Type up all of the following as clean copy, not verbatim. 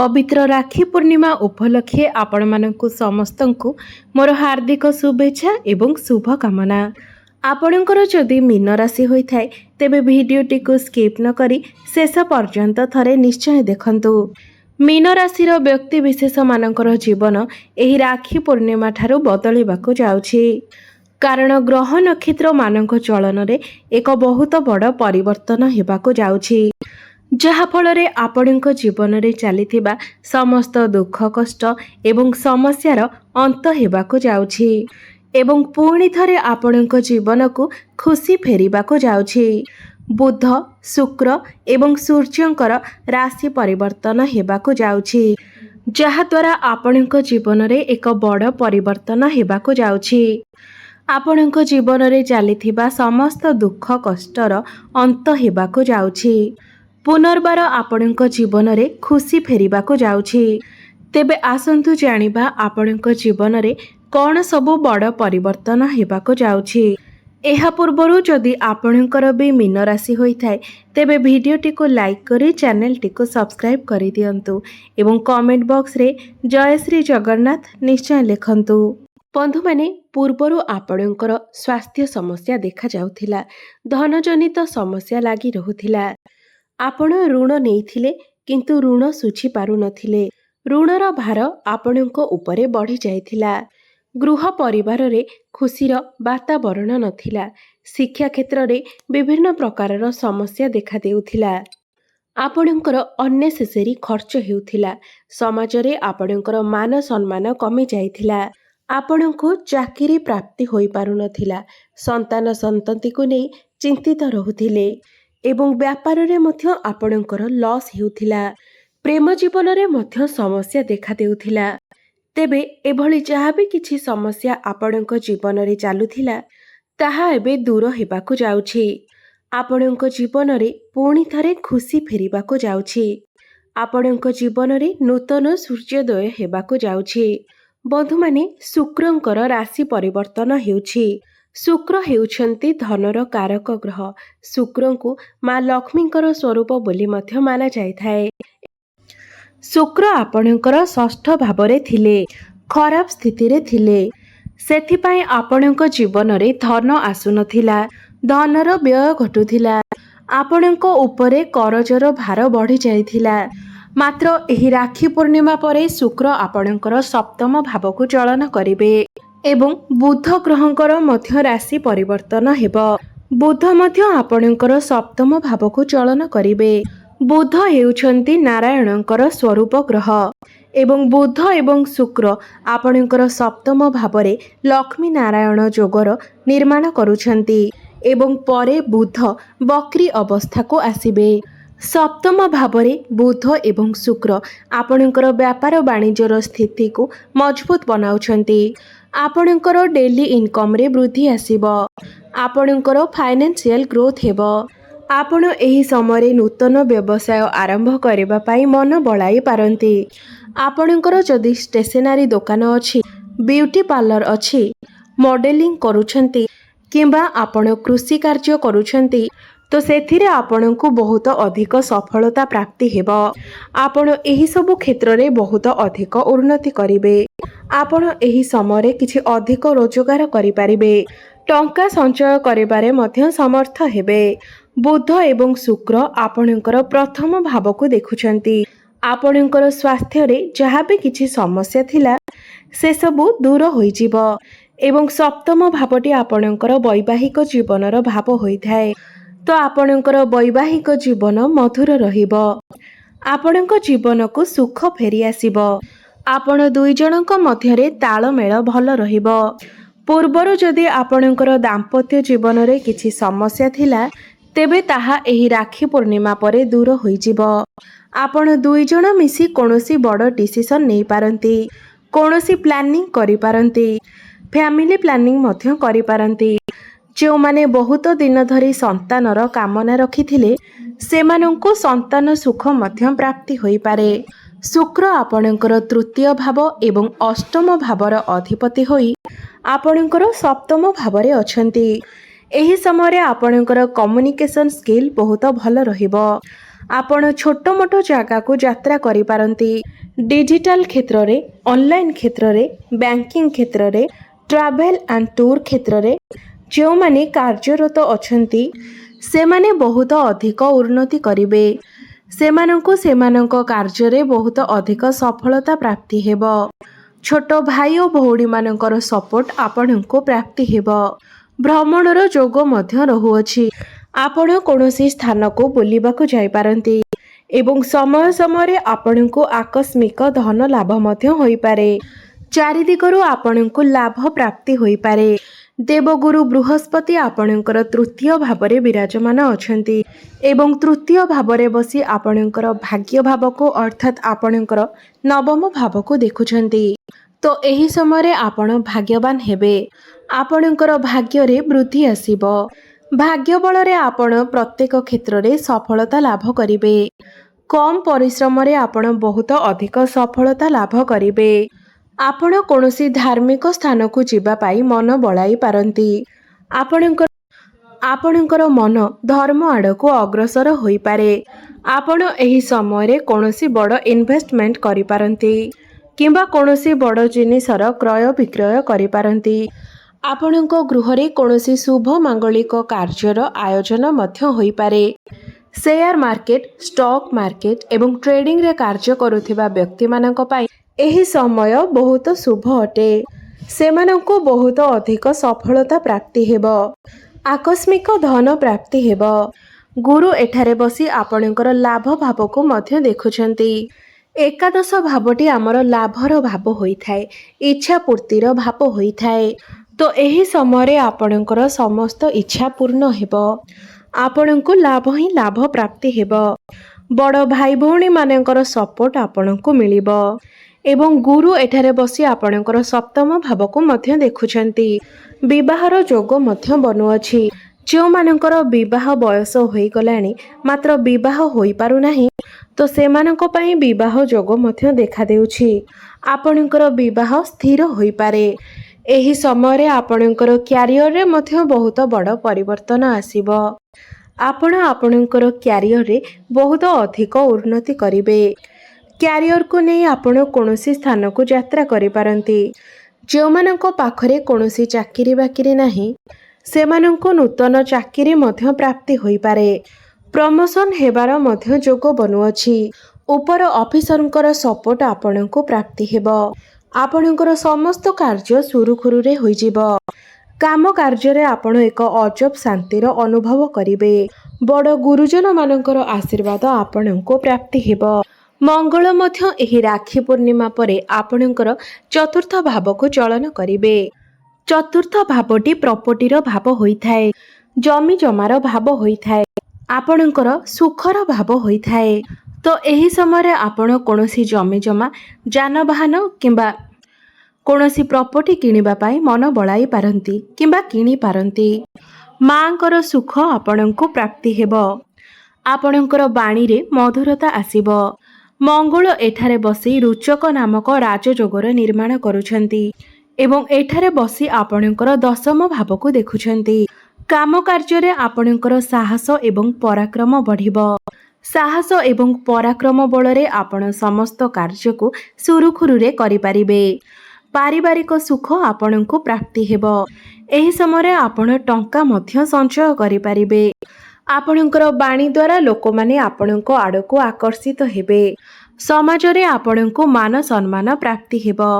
पवित्र राखी पूर्णिमा उपलक्षे आपण मानकु समस्तंकु मोर हार्दिक शुभेच्छा एवं शुभकामना। आपणकर जदि मीन राशि होइथाय तेबे भिडियोटी को स्किप न करी शेष पर्यंत थरे निश्चय देखंतु। मीन राशिर व्यक्ति विशेष मानकर जीवन एही राखी पूर्णिमा ठारू बदलिबाकु जाउछि, कारण ग्रह नक्षत्र मानक चलन रे एक बहुत बड़ परिवर्तन हेबाकु जाउछि, जहा फलरे आपणक जीवन रे चलीथिबा समस्त दुख कष्ट एवं समस्यार अंत हेबाकु जाउछि एवं पुणी थरे आपणक जीवन को खुशी फेरिबाकु जाउछि। बुध शुक्र एवं सूर्यंकर राशि परिवर्तन हेबाकु जाउछि, जहा द्वारा आपणक जीवन रे एक बड़ परिवर्तन हेबाकु जाउछि। आपणक जीवन रे चलीथिबा समस्त दुख कष्टर अंत हेबाकु जाउछि। पुनर्बार आपणक जीवन रे खुशी फेरिबाकु जाउछि। तेबे आसंतु जानिबा आपणक जीवन रे कौन सबु बड़ परिवर्तन हेबाकु जाउछि। एहा पूर्वरु जदि आपणकर भी मीन राशि होइथाय तेबे भिडियोटी को लाइक करी चैनल टी को सब्सक्राइब करि दियंतु एवं कमेंट बॉक्स रे जय श्री जगन्नाथ निश्चय लिखंतु। बंधु माने पूर्वरु आपणकर स्वास्थ्य समस्या देखा जाउथिला, धनजनित समस्या लागी रहुथिला। आपण ऋण नेइथिले किंतु ऋण सुझी पारु नथिले, ऋणर भार आपणक उपरे बढ़ी जाइथिला। गृह परिवार रे खुशीर वातावरण नथिला, शिक्षा क्षेत्र रे विभिन्न प्रकारर समस्या देखा देउथिला। आपणकर अननेसेसरी खर्च हेउथिला, समाज रे आपणकर मान सम्मान कमी जाइथिला। आपणको चाकरी प्राप्ति होई पारु नथिला, संतान संतति को नै चिंतित रहुथिले एवं व्यापार रे मध्य आपणकर लॉस हेउथिला। प्रेम जीवन रे मध्य समस्या देखा देउथिला। तेबे एभली जहाँ भी किछि समस्या आपणक जीवन रे चालुथिला ताहा एबे दूर हेबाकु जाउछि। आपणक जीवन रे पुणी थरे खुशी फेरिबाकु जाउछि। आपणक जीवन रे नूतन सूर्योदय हेबाकु जाउछि। बंधु माने शुक्रंकर राशि परिवर्तन हेउछि। शुक्र हेउछन्ति धनर कारक ग्रह। शुक्रंकु माँ लक्ष्मींकर स्वरूप बोली मध्य माना जाइथाए। शुक्र आपणकर षष्ठ भावरे थिले, खराब स्थिति रे थिले, सेथिपाई आपणक जीवन रे धन आसुनथिला, धनर व्यय घटुथिला। आपणक उपरे करजर भार बढ़ी जाइथिला। मात्र एही राखी पूर्णिमा परे शुक्र आपणकर सप्तम भावकु चलन करिवे एवं बुध ग्रहंकर मध्य राशि परिवर्तन हेबो। बुध मध्य आपणकर सप्तम भावकु चलन करिवे। बुध हेउछन्ति नारायणंकर स्वरूप ग्रह एवं बुध एवं शुक्र आपणकर सप्तम भावरे लक्ष्मी नारायण जोगर निर्माण करुछन्ति एवं परे बुध बक्री अवस्था को आसिबे। सप्तम भावरे बुध एवं शुक्र आपणकर व्यापार वाणिज्यर स्थिति को मजबूत बनाउछन्ति। आपणकर डेली इनकम रे वृद्धि आसिबो। आपणकर फाइनेंशियल ग्रोथ हेबो। आपण एही समय नूतन व्यवसाय आरंभ करबा पाई मन बळाई पारंती। आपणकर जदि स्टेशनरी दुकान अछि, ब्यूटी पार्लर अछि, मॉडलिंग करूछन्ती किंबा आपण कृषि कार्य करूछन्ती तो सेथिरे आपणको बहुत अधिक सफलता प्राप्ति हेबो। आपण एही सब क्षेत्र रे बहुत अधिक उन्नति करिवे। आपण एही समय किछि अधिक रोजगार करि पारिबे, टंका संचय करिबारे मध्य समर्थ हेबे। बुध एवं शुक्र आपणकर प्रथम भाव को देखुछन्ति। आपणकर स्वास्थ्य रे जहाँ भी किछि समस्या थिला से सबु दूर होई जिवो एवं सप्तम भावटी आपणकर वैवाहिक जीवनर भाव होइथाय, तो आपणकर वैवाहिक जीवन मधुर रहिबो। आपणक जीवन को सुख फेरी आसिबो। आपण दुई जनक मध्यरे तालमेल भल रहिबो। पूर्वरु जदि आपणकर दाम्पत्य जीवन रे किछि समस्या थिला तेबे ताहा एही राखी पूर्णिमा परे दूर होई जिवो। आपण दुई जण मिसी कोनोसी बड़ डिसिजन नै पारंती, कोनोसी प्लानिंग करि पारंती, फैमिली प्लानिंग मध्य करि पारंती। जो माने बहुत दिन धरी संतानर कामना रखिथिले सेमानंको संतान सुख मध्य प्राप्ति होई पारे। शुक्र आपणकर तृतीय भाव एवं अष्टम भावर अधिपति होई आपणकर सप्तम भावरे अछंती। एही समय आपणकर कम्युनिकेशन स्किल बहुत भल रहिबो। आपण छोट मोट जगह को यात्रा करि पारंती। डिजिटल क्षेत्र रे, ऑनलाइन क्षेत्र रे, बैंकिंग क्षेत्र रे, ट्रैवल एंड टूर क्षेत्र रे जो माने कार्यरत अछंती सेमाने बहुत अधिक उन्नति करिवे। सेमानंकु सेमानंक कार्य रे बहुत अधिक सफलता प्राप्ति हेबो। छोट भाई और भौणी मानकर सपोर्ट आपणको प्राप्ति हेबो। भ्रमणर जोग मध्य रहुअछि। आपण कोनोसी स्थान को बुलिबाकू जाई पारंती एवं समय समय आपणको आकस्मिक धन लाभ मध्य होई पारे। चारिदिगरु आपणको लाभ प्राप्ति होई पारे। देवगुरु बृहस्पति आपणकर तृतीय भावरे विराजमान अछंती एवं तृतीय भावरे बसी आपणकर भाग्य भाव को अर्थात आपणकर नवम भाव को देखुछंती। तो एही समय आपण भाग्यवान हेबे। आपणकर भाग्य रे वृद्धि आसीबो। भाग्य बल रे आपण प्रत्येक क्षेत्र रे सफलता लाभ करिवे। कम परिश्रम रे आपण बहुत अधिक सफलता लाभ करिवे। आपण कोनोसी धार्मिक स्थान को जीवा पाई मन बलाई पारंती। आपणकर मन धर्म आड़ को अग्रसर होई पारे। आपण एही समय रे कोनोसी बड़ इन्वेस्टमेंट करि पारंती किंबा कोनोसी बड़ जिनिसर क्रय विक्रय करि पारंती। आपणको गृह रे कोनोसी शुभ मांगलिक कार्यर आयोजन मध्य होई पारे। शेयर मार्केट, स्टॉक मार्केट एवं ट्रेडिंग रे कार्य करुथिबा व्यक्ति मानक पाई एही समय बहुत शुभ अटे। सेमानंकु बहुत अधिक सफलता प्राप्ति हेबो। आकस्मिक धन प्राप्ति हेबो। गुरु एठारे बसी आपणकर लाभ भाव को मध्य देखुछंती। एकादश भावटी आमर लाभर भाव होइथाए, इच्छा पूर्तिर भाव होइथाए। तो एही समय आपणकर समस्त इच्छा पूर्ण हेबो। आपणको लाभ ही लाभ प्राप्ति हेबो। बड़ भाई भौणी मानकर सपोर्ट आपणको मिलिबो एवं गुरु एठारे बसी आपणकर सप्तम भाव को मध्य देखुछंती। विवाहर जोग मध्य बनुअछि। जो मानकर विवाह बयस होई गलानी मात्र विवाह होई पारु नाही तो सेमानक पई विवाह जोग मध्य देखा देउछि। आपणकर विवाह स्थिर होई पारे। एही समय आपणकर क्यारियर रे मध्य बहुत बड़ परिवर्तन आसीबो। आपण आपणकर क्यारियर रे बहुत अधिक उन्नति करिवे। क्यारियर को नहीं आपण कोनोसी स्थान को यात्रा करि पारंती। जो मानक पाखरे कोनोसी चाकरी बाकरी नाही सेमानंको नूतन चाकरी मध्य प्राप्ति होई पारे। प्रमोशन हेबार मध्य जोग बनुअछि। ऊपर ऑफिसरंकर सपोर्ट आपणको प्राप्ति हेबो। आपणकर समस्त कार्य सुरुखुरु रे होई जिवो। काम कार्य रे आपण एक अजब शांतिर अनुभव करिवे। बड़ गुरुजन मानकर आशीर्वाद आपणको प्राप्ति हेबो। मंगल मध्य एही राखी पूर्णिमा परे आपणकर चतुर्थ भाव को चलन करिवे। चतुर्थ भावटी प्रॉपर्टीर भाव होइथाए, जमी जमार भाव होइथाए, आपणकर सुखर भाव होइथाए। तो एही समय आपण कोनोसी जमी जमा जानवाहन किंबा कोनोसी प्रॉपर्टी किनिबा पाई मन बलाई पारंती किंबा किनी पारंती। मांकर सुख आपणको प्राप्ति हेबो। आपणकर बाणी रे मधुरता आसीबो। मंगल एठारे बसी रुचक नामक राजयोगर निर्माण करुछंती एवं एठारे बसी आपणकर दशम भाव को देखुछंती। काम कार्य रे आपणकर साहस एवं पराक्रम बढ़िबो। साहस एवं पराक्रम बल रे आपण समस्त कार्य को सुरुखुरु रे करि पारिबे। पारिवारिक सुख आपणको प्राप्ति हेबो। एही समय आपण टंका मध्य संचय करि पारिबे। आपणकर बाणी द्वारा लोक माने आपणको आड़को आकर्षित हेबे। समाज रे आपणको मान सम्मान प्राप्ति हेबो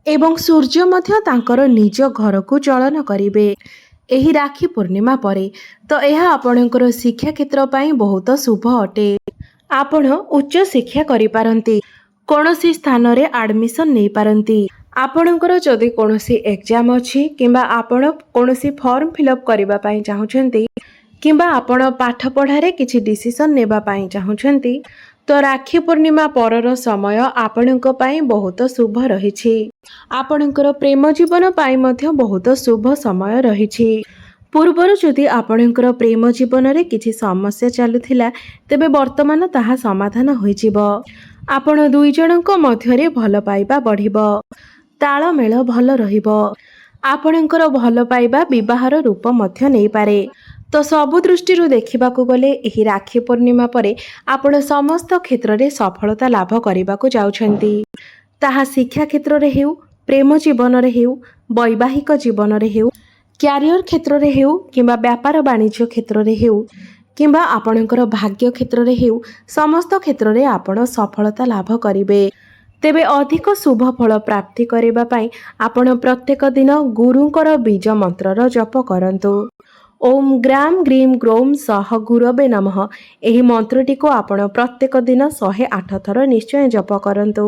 एवं सूर्य मध्य तांकर निज घर को चलन करिवे। एही राखी पूर्णिमा परे तो यह आपणकर शिक्षा क्षेत्र पाई बहुत शुभ अटे। आपण उच्च शिक्षा करि पारंती, कोनोसी स्थान रे एडमिशन नै पारंती। आपणकर जदि कोनोसी एग्जाम अछि किंबा आपण कोनोसी फॉर्म फिलअप करिबा पाई चाहुछंती किंबा आपण पाठ पढ़ारे किछि डिसीजन नेबा पाई चाहुछंती तो राखी पूर्णिमा परर समय आपणक पाई बहुत शुभ रहिछि। आपणकर प्रेम जीवन पाई मध्य बहुत शुभ समय रहिछि। पूर्वर जदि आपणकर प्रेम जीवन रे किछि समस्या चालुथिला तेबे वर्तमान ताहा समाधान होइजिबो। आपण दुई जनक मध्य रे भल पाइबा बढ़िबो। ताळमेळ भल रहिबो। आपणकर भल पाइबा विवाहर रूप मध्य नै पारे। ତ ସବୁ ଦୃଷ୍ଟିରୁ ଦେଖିବାକୁ ଗଲେ ଏହି ରାକ୍ଷୀ ପୂର୍ଣ୍ଣିମା ପରେ ଆପଣ ସମସ୍ତ କ୍ଷେତ୍ରରେ ସଫଳତା ଲାଭ କରିବାକୁ ଯାଉଛନ୍ତି। ତାହା ଶିକ୍ଷା କ୍ଷେତ୍ରରେ ହେଉ, ପ୍ରେମ ଜୀବନରେ ହେଉ, ବୈବାହିକ ଜୀବନରେ ହେଉ, କ୍ୟାରିୟର କ୍ଷେତ୍ରରେ ହେଉ କିମ୍ବା ବ୍ୟାପାର ବାଣିଜ୍ୟ କ୍ଷେତ୍ରରେ ହେଉ କିମ୍ବା ଆପଣଙ୍କର ଭାଗ୍ୟ କ୍ଷେତ୍ରରେ ହେଉ, ସମସ୍ତ କ୍ଷେତ୍ରରେ ଆପଣ ସଫଳତା ଲାଭ କରିବେ। ତେବେ ଅଧିକ ଶୁଭ ଫଳ ପ୍ରାପ୍ତି କରିବା ପାଇଁ ଆପଣ ପ୍ରତ୍ୟେକ ଦିନ ଗୁରୁଙ୍କର ବୀଜ ମନ୍ତ୍ରର ଜପ କରନ୍ତୁ। ଓମ୍ ଗ୍ରାମ୍ ଗ୍ରୀମ୍ ଗ୍ରୌମ୍ ସହ ଗୁରବେ ନମଃ। ଏହି ମନ୍ତ୍ରଟିକୁ ଆପଣ ପ୍ରତ୍ୟେକ ଦିନ 108 ଥର ନିଶ୍ଚୟ ଜପ କରନ୍ତୁ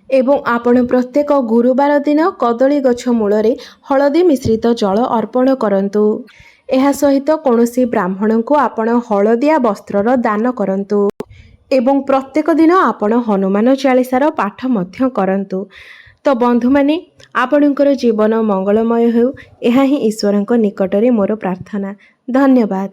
ଏବଂ ଆପଣ ପ୍ରତ୍ୟେକ ଗୁରୁବାର ଦିନ କଦଳୀ ଗଛ ମୂଳରେ ହଳଦୀ ମିଶ୍ରିତ ଜଳ ଅର୍ପଣ କରନ୍ତୁ। ଏହା ସହିତ କୌଣସି ବ୍ରାହ୍ମଣଙ୍କୁ ଆପଣ ହଳଦିଆ ବସ୍ତ୍ରର ଦାନ କରନ୍ତୁ ଏବଂ ପ୍ରତ୍ୟେକ ଦିନ ଆପଣ ହନୁମାନ ଚାଳିଶାର ପାଠ ମଧ୍ୟ କରନ୍ତୁ। ତ ବନ୍ଧୁମାନେ, ଆପଣଙ୍କର ଜୀବନ ମଙ୍ଗଳମୟ ହେଉ, ଏହା ହିଁ ଈଶ୍ୱରଙ୍କ ନିକଟରେ ମୋର ପ୍ରାର୍ଥନା। ଧନ୍ୟବାଦ।